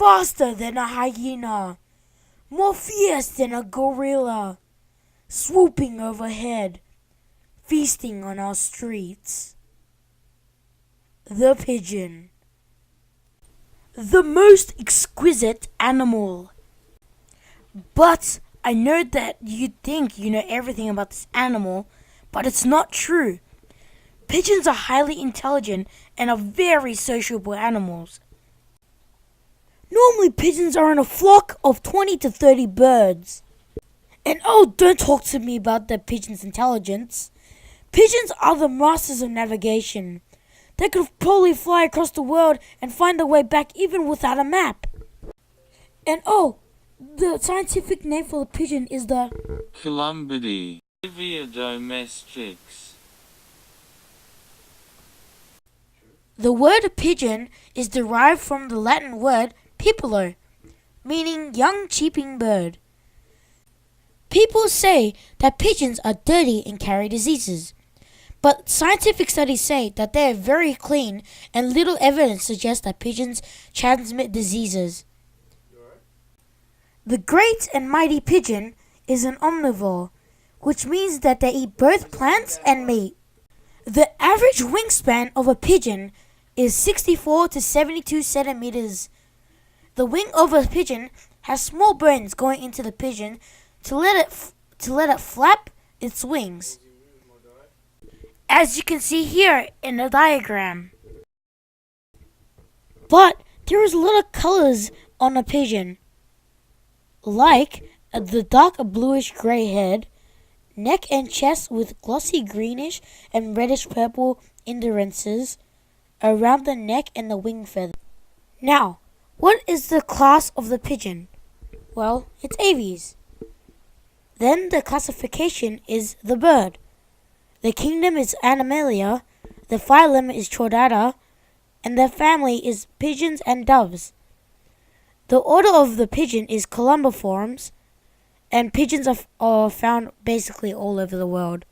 faster than a hyena, more fierce than a gorilla, swooping overhead, feasting on our streets. The pigeon. The most exquisite animal. But I know that you think you know everything about this animal, but it's not true. Pigeons are highly intelligent and are very sociable animals. Normally pigeons are in a flock of 20 to 30 birds. And oh, don't talk to me about the pigeon's intelligence. Pigeons are the masters of navigation. They could probably fly across the world and find their way back even without a map. And oh, the scientific name for the pigeon is the Columbidae domesticus. The word pigeon is derived from the Latin word pipolo, meaning young cheeping bird. People say that pigeons are dirty and carry diseases, but scientific studies say that they are very clean and little evidence suggests that pigeons transmit diseases. The great and mighty pigeon is an omnivore, which means that they eat both plants and meat. The average wingspan of a pigeon is 64 to 72 centimeters. The wing of a pigeon has small bones going into the pigeon to let it flap its wings, as you can see here in the diagram. But there is a lot of colors on a pigeon, like the dark bluish gray head, neck and chest with glossy greenish and reddish purple indentations around the neck and the wing feather. Now, what is the class of the pigeon? Well, it's aves. Then the classification is the bird. The kingdom is Animalia, the phylum is Chordata, and the family is pigeons and doves. The order of the pigeon is columbiformes, and pigeons are found basically all over the world.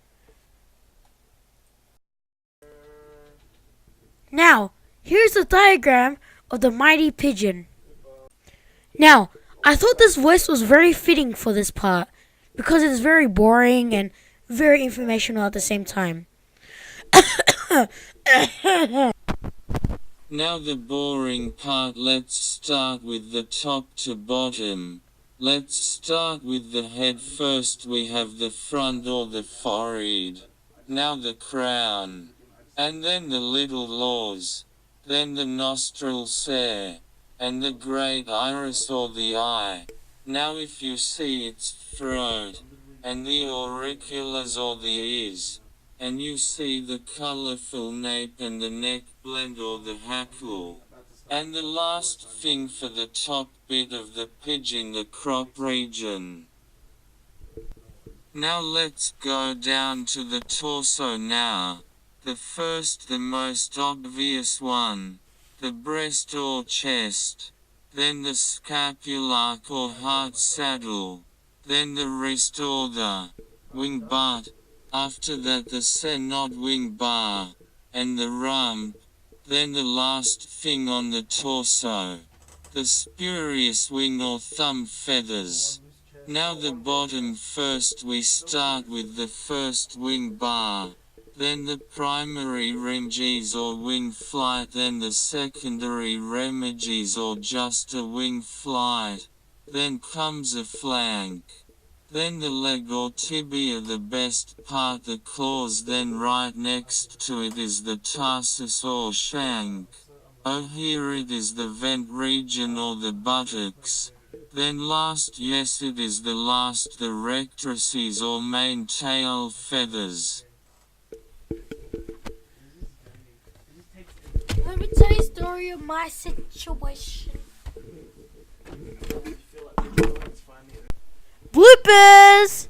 Now, here's a diagram of the mighty pigeon. Now, I thought this voice was very fitting for this part, because it's very boring and very informational at the same time. Now the boring part, let's start with the top to bottom. Let's start with the head first. We have the front or the forehead. Now the crown. And then the little lores. Then the nostrils there. And the great iris or the eye. Now if you see its throat. And the auriculars or the ears. And you see the colorful nape and the neck blend or the hackle. And the last thing for the top bit of the pigeon, the crop region. Now let's go down to the torso now. The first, the most obvious one, the breast or chest. Then the scapular or heart saddle. Then the wrist or the wing butt. After that the senod wing bar, and the rump, then the last thing on the torso, the spurious wing or thumb feathers. Now the bottom first, we start with the first wing bar, then the primary remiges or wing flight, then the secondary remiges or just a wing flight, then comes a flank. Then the leg or tibia, the best part, the claws, then right next to it is the tarsus or shank. Oh, here it is the vent region or the buttocks. Then last, yes it is the last, the rectrices or main tail feathers. Let me tell you a story of my situation. Bloopers!